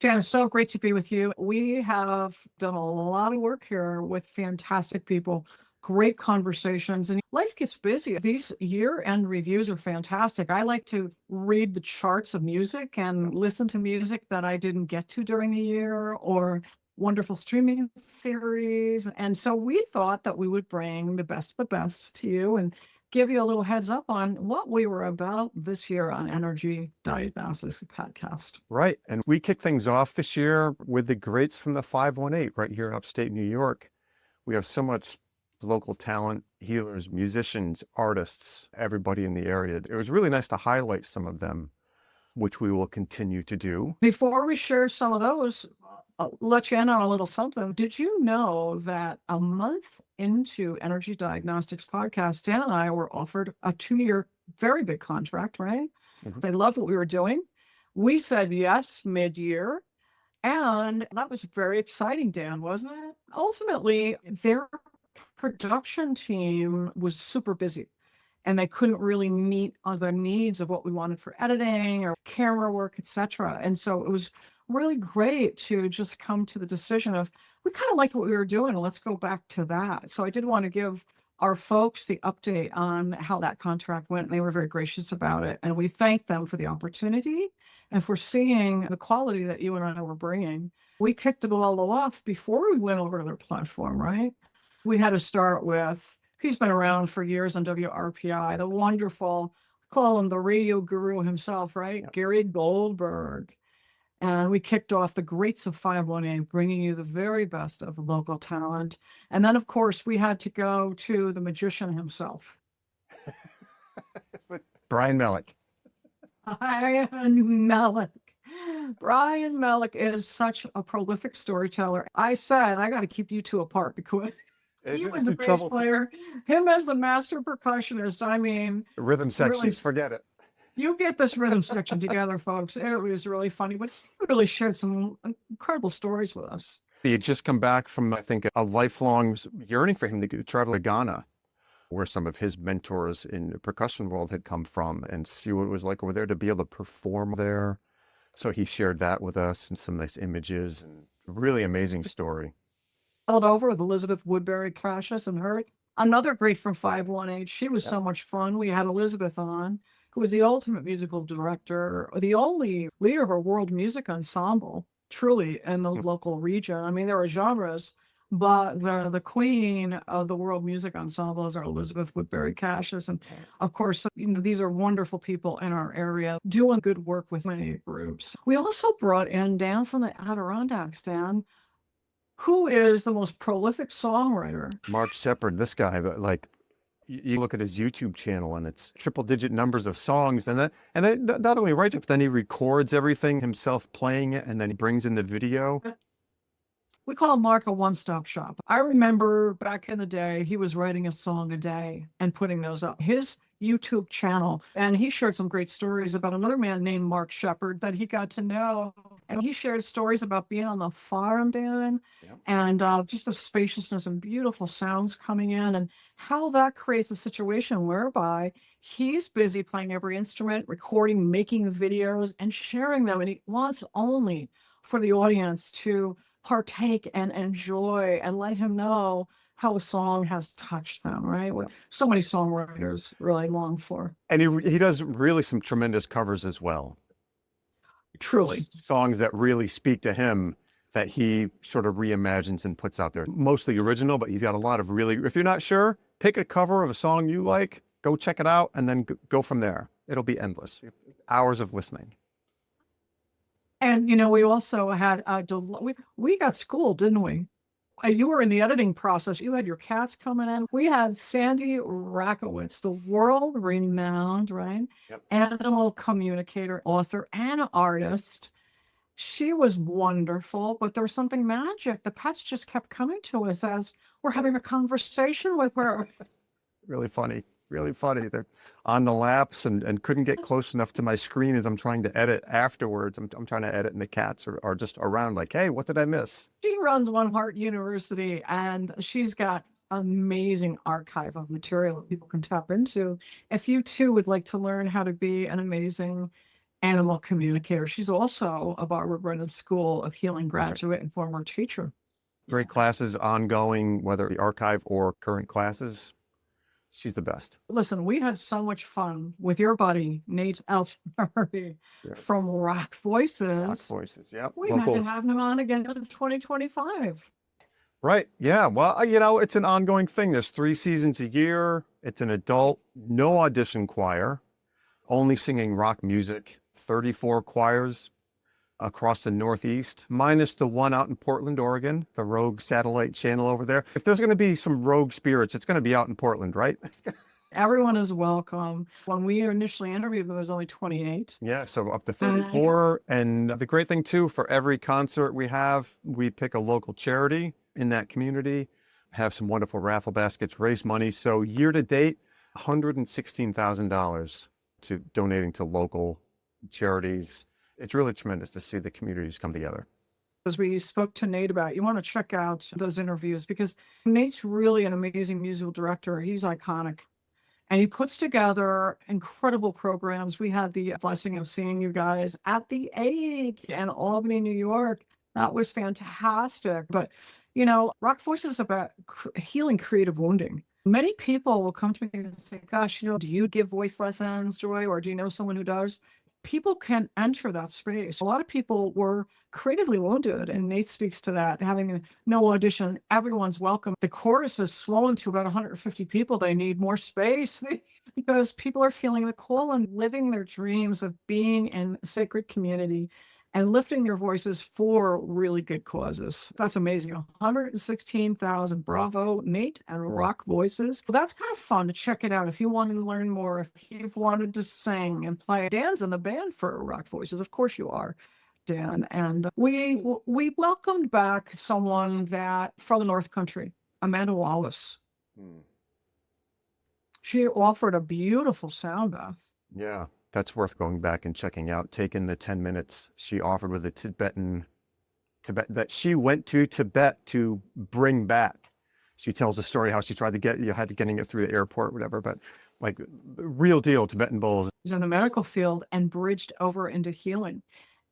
Dan, it's so great to be with you. We have done a lot of work here with fantastic people, great conversations, and life gets busy. These year-end reviews are fantastic. I like to read the charts of music and listen to music that I didn't get to during the year or wonderful streaming series. And so we thought that we would bring the best of the best to you and give you a little heads up on what we were about this year on Energy Diagnostics Podcast. Right. And we kick things off this year with the greats from the 518 right here in upstate New York. We have so much local talent, healers, musicians, artists, everybody in the area. It was really nice to highlight some of them, which we will continue to do. Before we share some of those, I'll let you in on a little something. Did you know that a month into Energy Diagnostics Podcast, Dan and I were offered a 2-year, very big contract, right? Mhm. They loved what we were doing. We said yes mid-year, and that was very exciting, Dan, wasn't it? Ultimately, their production team was super busy, and they couldn't really meet other needs of what we wanted for editing or camera work, etc. And so it was really great to just come to the decision of we kind of liked what we were doing, and let's go back to that. So I did want to give our folks the update on how that contract went. They were very gracious about it, and we thank them for the opportunity and for seeing the quality that you and I were bringing. We kicked it all off before we went over to their platform, right? We had to start with, he's been around for years on WRPI, the wonderful, call him the radio guru himself, right? Yep. Gary Goldberg. And we kicked off the greats of 518, bringing you the very best of local talent. And then, of course, we had to go to the magician himself. Brian Melick. Brian Melick. Brian Melick is such a prolific storyteller. I said, I got to keep you two apart because you as the bass player, him as the master percussionist. I mean, Rhythm sections, really, forget it. you get this rhythm section together, folks. It was really funny, but he really shared some incredible stories with us. He had just come back from, I think, a lifelong yearning for him to travel to Ghana, where some of his mentors in the percussion world had come from, and see what it was like over there to be able to perform there. So he shared that with us and some nice images and really amazing story. Held over with Elizabeth Woodbury Cassius and her. Another great from 518. She was so much fun. We had Elizabeth on, who was the ultimate musical director, the only leader of a world music ensemble, truly, in the local region. I mean, there are genres, but the queen of the world music ensembles are Elizabeth Woodbury Cassius. And of course, these are wonderful people in our area doing good work with many groups. We also brought in Dan from the Adirondacks, Dan, who is the most prolific songwriter. Mark Shepard, this guy, like, you look at his YouTube channel and it's triple-digit numbers of songs, and then not only writes it, but then he records everything himself playing it, and then he brings in the video. We call Mark a one-stop shop. I remember back in the day, he was writing a song a day and putting those up. His YouTube channel, and he shared some great stories about another man named Mark Shepard that he got to know. And he shared stories about being on the farm, Dan, and just the spaciousness and beautiful sounds coming in, and how that creates a situation whereby he's busy playing every instrument, recording, making videos, and sharing them. And he wants only for the audience to partake and enjoy and let him know how a song has touched them, right? What so many songwriters really long for. And he does really some tremendous covers as well. Truly. Songs that really speak to him that he sort of reimagines and puts out there. Mostly original, but he's got a lot of really, if you're not sure, pick a cover of a song you like, go check it out, and then go from there. It'll be endless. Hours of listening. And, we also had, we got schooled, didn't we? You were in the editing process. You had your cats coming in. We had Sandy Rakowitz, the world-renowned, right? Animal communicator, author, and artist. She was wonderful, but there was something magic. The pets just kept coming to us as we're having a conversation with her. Really funny. Really funny. They're on the laps and couldn't get close enough to my screen as I'm trying to edit afterwards. I'm trying to edit, and the cats are just around like, hey, what did I miss? She runs One Heart University, and she's got amazing archive of material that people can tap into. If you too would like to learn how to be an amazing animal communicator. She's also a Barbara Brennan School of Healing graduate and former teacher. Great classes ongoing, whether the archive or current classes. She's the best. Listen, we had so much fun with your buddy, Nate Elsbury from Rock Voices. Rock Voices, yep. We meant to have him on again in 2025. Right. Yeah. Well, it's an ongoing thing. There's 3 seasons a year. It's an adult, no audition choir, only singing rock music, 34 choirs across the Northeast, minus the one out in Portland, Oregon, the Rogue satellite channel over there. If there's going to be some rogue spirits, it's going to be out in Portland, right? Everyone is welcome. When we initially interviewed, there was only 28. Yeah, so up to 34. And the great thing, too, for every concert we have, we pick a local charity in that community, have some wonderful raffle baskets, raise money. So year to date, $116,000 to donating to local charities. It's really tremendous to see the communities come together. As we spoke to Nate about, you want to check out those interviews because Nate's really an amazing musical director. He's iconic. And he puts together incredible programs. We had the blessing of seeing you guys at the Egg in Albany, New York. That was fantastic. But, Rock Voices is about healing creative wounding. Many people will come to me and say, gosh, do you give voice lessons, Joy, or do you know someone who does? People can enter that space. A lot of people were creatively wounded, and Nate speaks to that, having no audition. Everyone's welcome. The chorus is swollen to about 150 people. They need more space because people are feeling the call and living their dreams of being in sacred community and lifting their voices for really good causes. That's amazing. 116,000. Bravo, Nate and Rock Voices. Well, that's kind of fun to check it out. If you want to learn more, if you've wanted to sing and play. Dan's in the band for Rock Voices. Of course you are, Dan. And we welcomed back someone from the North Country, Amanda Wallace. She offered a beautiful sound bath. Yeah. That's worth going back and checking out, taking the 10 minutes she offered with a Tibet that she went to Tibet to bring back. She tells the story how she tried to getting it through the airport, whatever, but like real deal Tibetan bowls. She's in the medical field and bridged over into healing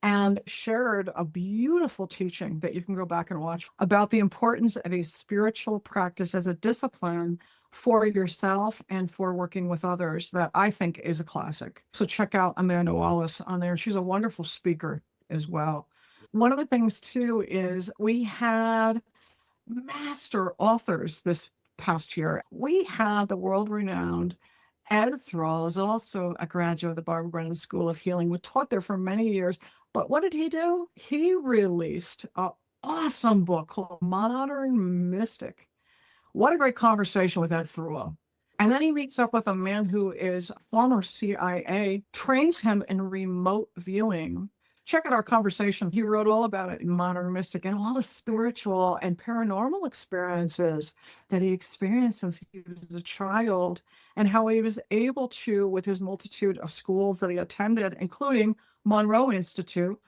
and shared a beautiful teaching that you can go back and watch about the importance of a spiritual practice as a discipline for yourself and for working with others that I think is a classic. So check out Amanda Wallace on there. She's a wonderful speaker as well. One of the things too is we had master authors this past year. We had the world-renowned Ed Thrall, is also a graduate of the Barbara Brennan School of Healing. We taught there for many years. But what did he do? He released an awesome book called Modern Mystic. What a great conversation with Ed Thrall. And then he meets up with a man who is former CIA, trains him in remote viewing. Check out our conversation. He wrote all about it in Modern Mystic and all the spiritual and paranormal experiences that he experienced since he was a child and how he was able to, with his multitude of schools that he attended, including Monroe Institute,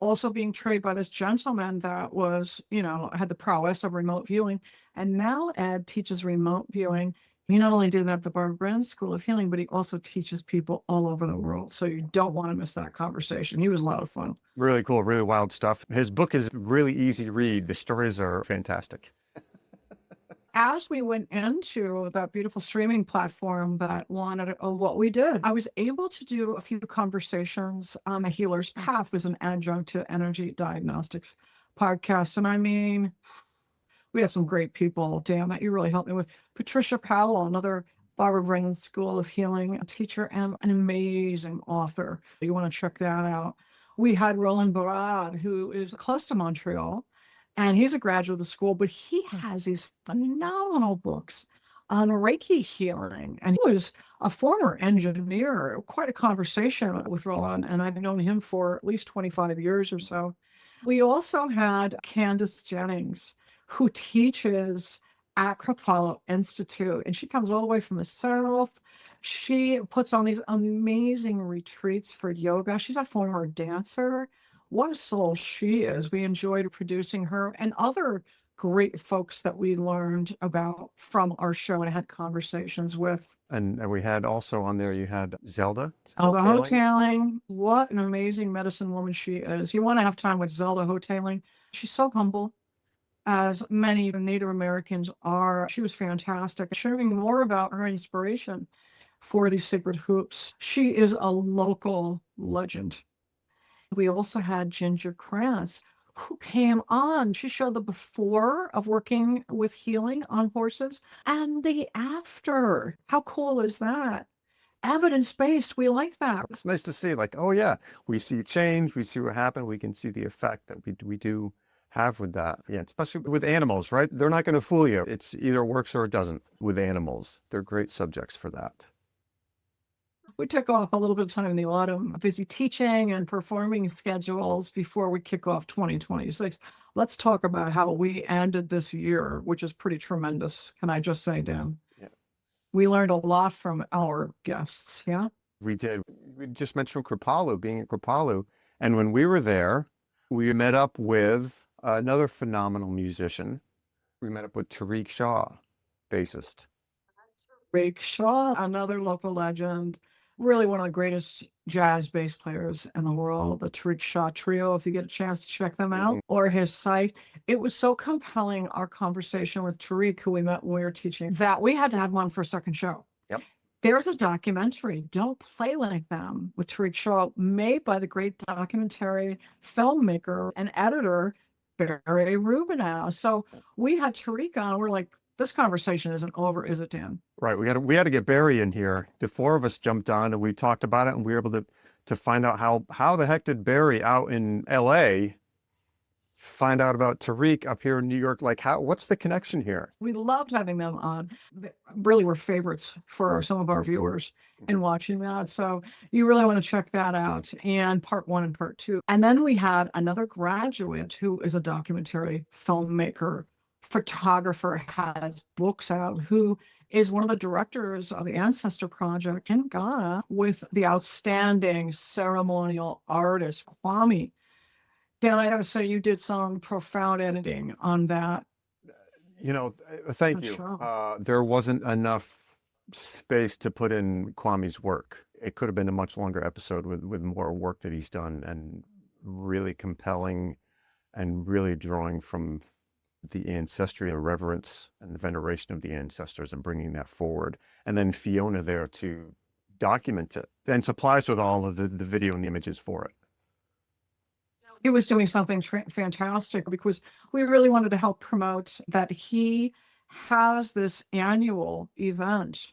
also being trained by this gentleman that was, had the prowess of remote viewing. And now Ed teaches remote viewing. He not only did that at the Barbara Brennan School of Healing, but he also teaches people all over the world. So you don't want to miss that conversation. He was a lot of fun. Really cool, really wild stuff. His book is really easy to read. The stories are fantastic. As we went into that beautiful streaming platform that wanted what we did, I was able to do a few conversations on The Healer's Path, was an adjunct to Energy Diagnostics Podcast. And we had some great people, Dan, that you really helped me with. Patricia Powell, another Barbara Brennan School of Healing teacher and an amazing author. You want to check that out. We had Roland Barad, who is close to Montreal, and he's a graduate of the school, but he has these phenomenal books on Reiki healing. And he was a former engineer. Quite a conversation with Roland, and I've known him for at least 25 years or so. We also had Candace Jennings, who teaches at Kripalu Institute, and she comes all the way from the South. She puts on these amazing retreats for yoga. She's a former dancer. What a soul she is. We enjoyed producing her and other great folks that we learned about from our show and had conversations with. And we had also on there, you had Zelda Hoteling. What an amazing medicine woman she is. You want to have time with Zelda Hoteling. She's so humble, as many Native Americans are. She was fantastic, sharing more about her inspiration for these sacred hoops. She is a local legend. We also had Ginger Krantz, who came on. She showed the before of working with healing on horses and the after. How cool is that? Evidence-based. We like that. It's nice to see, like, oh yeah, we see change, we see what happened, we can see the effect that we do have with that. Yeah, especially with animals, right? They're not going to fool you. It's either works or it doesn't with animals. They're great subjects for that. We took off a little bit of time in the autumn, busy teaching and performing schedules before we kick off 2026. Let's talk about how we ended this year, which is pretty tremendous. Can I just say, Dan? Yeah. We learned a lot from our guests. Yeah. We did. We just mentioned Kripalu, being at Kripalu. And when we were there, we met up with another phenomenal musician. We met up with Tarik Shah, bassist. Tarik Shah, another local legend, really one of the greatest jazz bass players in the world, the Tarik Shah Trio, if you get a chance to check them out, or his site. It was so compelling, our conversation with Tarik, who we met when we were teaching, that we had to have him on for a second show. Yep. There's a documentary, Don't Play Like Them, with Tarik Shah, made by the great documentary filmmaker and editor, Barry Rubinow. So we had Tarik on. We're like, this conversation isn't over, is it, Dan? Right. We had to get Barry in here. The four of us jumped on and we talked about it, and we were able to find out how the heck did Barry out in LA find out about Tarik up here in New York? Like, what's the connection here? We loved having them on. They really were favorites for some of our viewers in watching that. So you really want to check that out. And part 1 and part 2. And then we had another graduate who is a documentary filmmaker, photographer, has books out, who is one of the directors of the Ancestor Project in Ghana, with the outstanding ceremonial artist, Kwame. Dan, I gotta say, you did some profound editing on that. Thank you. There wasn't enough space to put in Kwame's work. It could have been a much longer episode with more work that he's done, and really compelling, and really drawing from the ancestry reverence and the veneration of the ancestors and bringing that forward. And then Fiona there to document it and supplies with all of the video and the images for it. He was doing something fantastic, because we really wanted to help promote that he has this annual event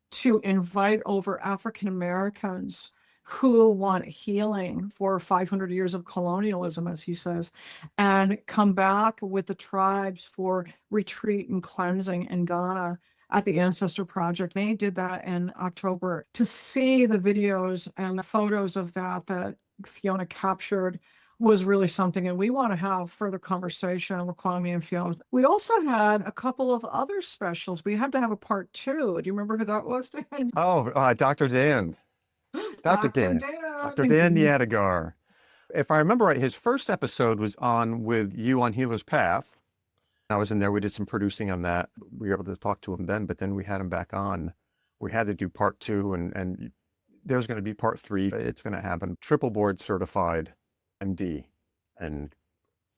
to invite over African Americans who want healing for 500 years of colonialism, as he says, and come back with the tribes for retreat and cleansing in Ghana at the Ancestor Project. They did that in October. To see the videos and the photos of that Fiona captured was really something. And we want to have further conversation with Kwame and Fiona. We also had a couple of other specials. We had to have a part 2. Do you remember who that was, Dan? Oh, Dr. Dan. Dr. Dan Yadigar. If I remember right, his first episode was on with you on Healer's Path. I was in there. We did some producing on that. We were able to talk to him then, but then we had him back on. We had to do part 2, and there's going to be part 3. It's going to happen. Triple board certified MD and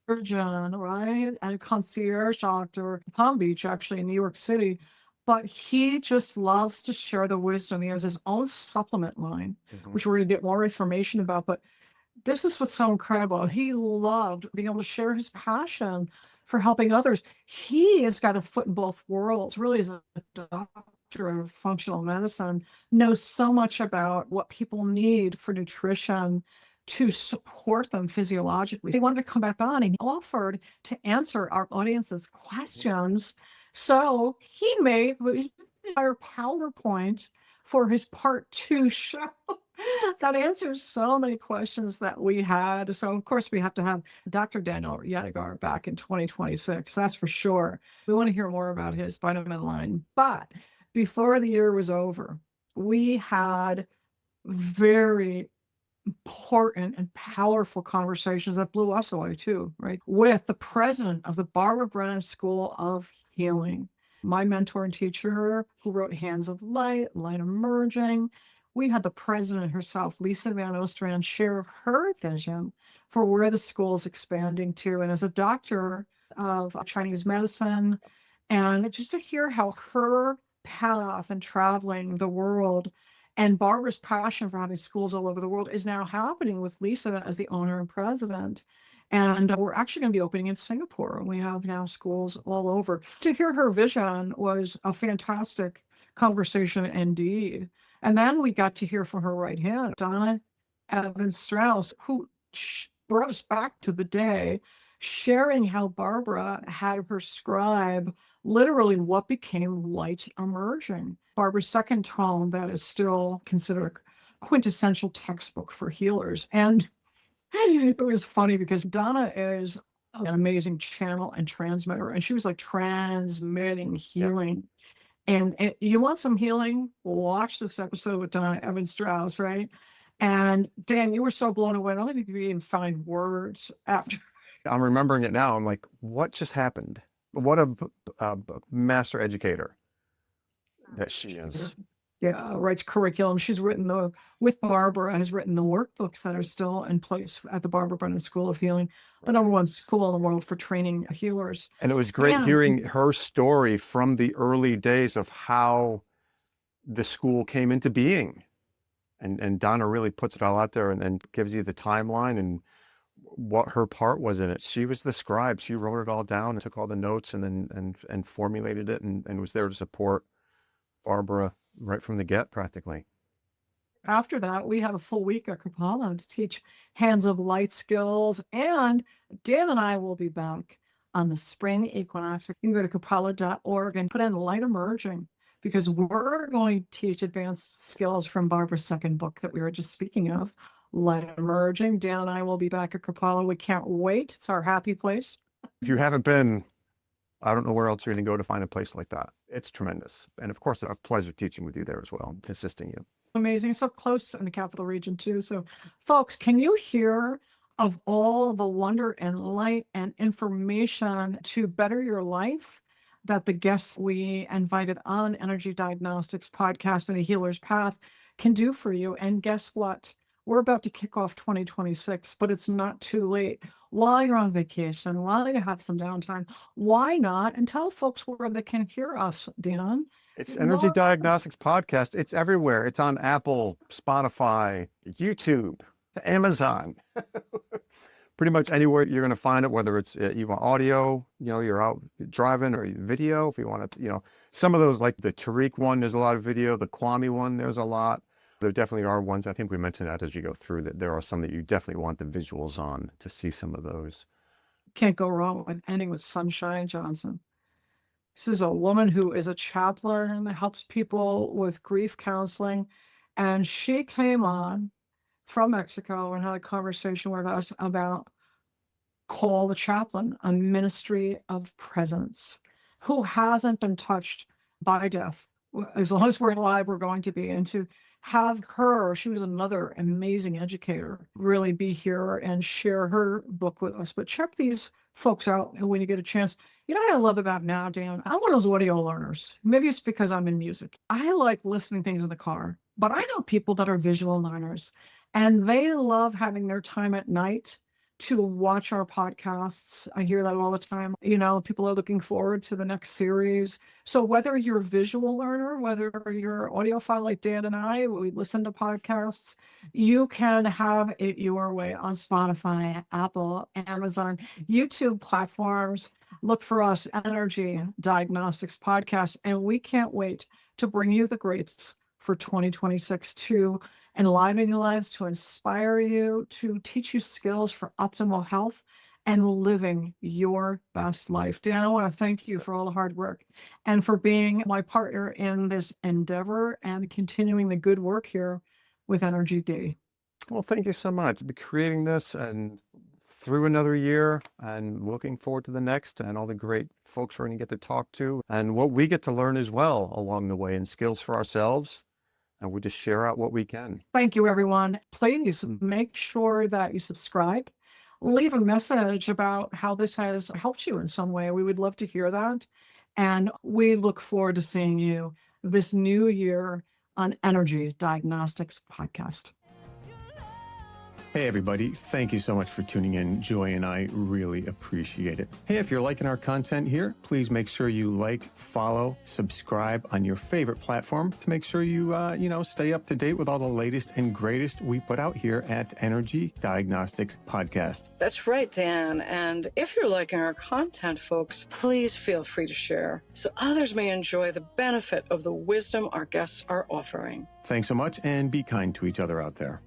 surgeon, right? And concierge doctor, Palm Beach, actually, in New York City. But he just loves to share the wisdom. He has his own supplement line, which we're going to get more information about. But this is what's so incredible. He loved being able to share his passion for helping others. He has got a foot in both worlds, really, as a doctor of functional medicine, knows so much about what people need for nutrition to support them physiologically. They wanted to come back on, and he offered to answer our audience's questions. So he made an entire PowerPoint for his part 2 show that answers so many questions that we had. So of course we have to have Dr. Daniel Yadigar back in 2026. That's for sure. We want to hear more about his vitamin line. But before the year was over, we had very important and powerful conversations that blew us away too, right? With the president of the Barbara Brennan School of Healing, my mentor and teacher who wrote Hands of Light, Light Emerging. We had the president herself, Lisa Van Ostrand, share her vision for where the school is expanding to. And as a doctor of Chinese medicine, and just to hear how her path and traveling the world and Barbara's passion for having schools all over the world is now happening with Lisa as the owner and president. And we're actually going to be opening in Singapore. And we have now schools all over. To hear her vision was a fantastic conversation indeed. And then we got to hear from her right hand, Donna Evans Strauss, who brought us back to the day, sharing how Barbara had her scribe literally what became light emerging. Barbara's second tome that is still considered a quintessential textbook for healers. And it was funny because Donna is an amazing channel and transmitter, and she was like transmitting healing. And you want some healing? Watch this episode with Donna Evans Strauss, right? And Dan, you were so blown away. I don't think you could even find words after. I'm remembering it now. I'm like, what just happened? What a master educator that she is. Yeah, writes curriculum. She's written with Barbara, has written the workbooks that are still in place at the Barbara Brennan School of Healing, the #1 school in the world for training healers. And it was great hearing her story from the early days of how the school came into being. And Donna really puts it all out there and gives you the timeline and what her part was in it. She was the scribe. She wrote it all down and took all the notes and then formulated it and was there to support Barbara right from the get practically. After that, we had a full week at Kapala to teach Hands of Light skills. And Dan and I will be back on the spring equinox. You can go to kapala.org and put in Light Emerging, because we're going to teach advanced skills from Barbara's second book that we were just speaking of, Light Emerging. Dan and I will be back at Kapala. We can't wait. It's our happy place. If you haven't been, I don't know where else you're going to go to find a place like that. It's tremendous. And of course, a pleasure teaching with you there as well, assisting you. Amazing. So close in the capital region too. So folks, can you hear of all the wonder and light and information to better your life that the guests we invited on Energy Diagnostics Podcast and a Healer's Path can do for you? And guess what? We're about to kick off 2026, but it's not too late. While you're on vacation, while you have some downtime, why not? And tell folks where they can hear us, Dan. It's Energy Diagnostics Podcast. It's everywhere. It's on Apple, Spotify, YouTube, Amazon. Pretty much anywhere you're going to find it, whether it's you want audio, you're out driving, or video. If you want to, some of those, like the Tarik one, there's a lot of video. The Kwame one, there's a lot. There definitely are ones. I think we mentioned that as you go through that. There are some that you definitely want the visuals on to see some of those. Can't go wrong with ending with Sunshine Johnson. This is a woman who is a chaplain and helps people with grief counseling. And she came on from Mexico and had a conversation with us about Call the Chaplain, a ministry of presence. Who hasn't been touched by death? As long as we're alive, we're going to be. And to have her, she was another amazing educator, really be here and share her book with us. But check these folks out when you get a chance. You know what I love about now, Dan? I'm one of those audio learners. Maybe it's because I'm in music. I like listening to things in the car, but I know people that are visual learners, and they love having their time at night to watch our podcasts. I hear that all the time. People are looking forward to the next series. So whether you're a visual learner, whether you're an audiophile like Dan and I, we listen to podcasts, you can have it your way on Spotify, Apple, Amazon, YouTube platforms. Look for us, Energy Diagnostics Podcast, and we can't wait to bring you the greats for 2026 to enliven your lives, to inspire you, to teach you skills for optimal health and living your best life. Dan, I want to thank you for all the hard work and for being my partner in this endeavor and continuing the good work here with Energy D. Well, thank you so much for creating this and through another year, and looking forward to the next and all the great folks we're going to get to talk to and what we get to learn as well along the way, and skills for ourselves and we just share out what we can. Thank you, everyone. Please make sure that you subscribe. Leave a message about how this has helped you in some way. We would love to hear that. And we look forward to seeing you this new year on Energy Diagnostics Podcast. Hey, everybody. Thank you so much for tuning in. Joy and I really appreciate it. Hey, if you're liking our content here, please make sure you like, follow, subscribe on your favorite platform to make sure you, stay up to date with all the latest and greatest we put out here at Energy Diagnostics Podcast. That's right, Dan. And if you're liking our content, folks, please feel free to share so others may enjoy the benefit of the wisdom our guests are offering. Thanks so much, and be kind to each other out there.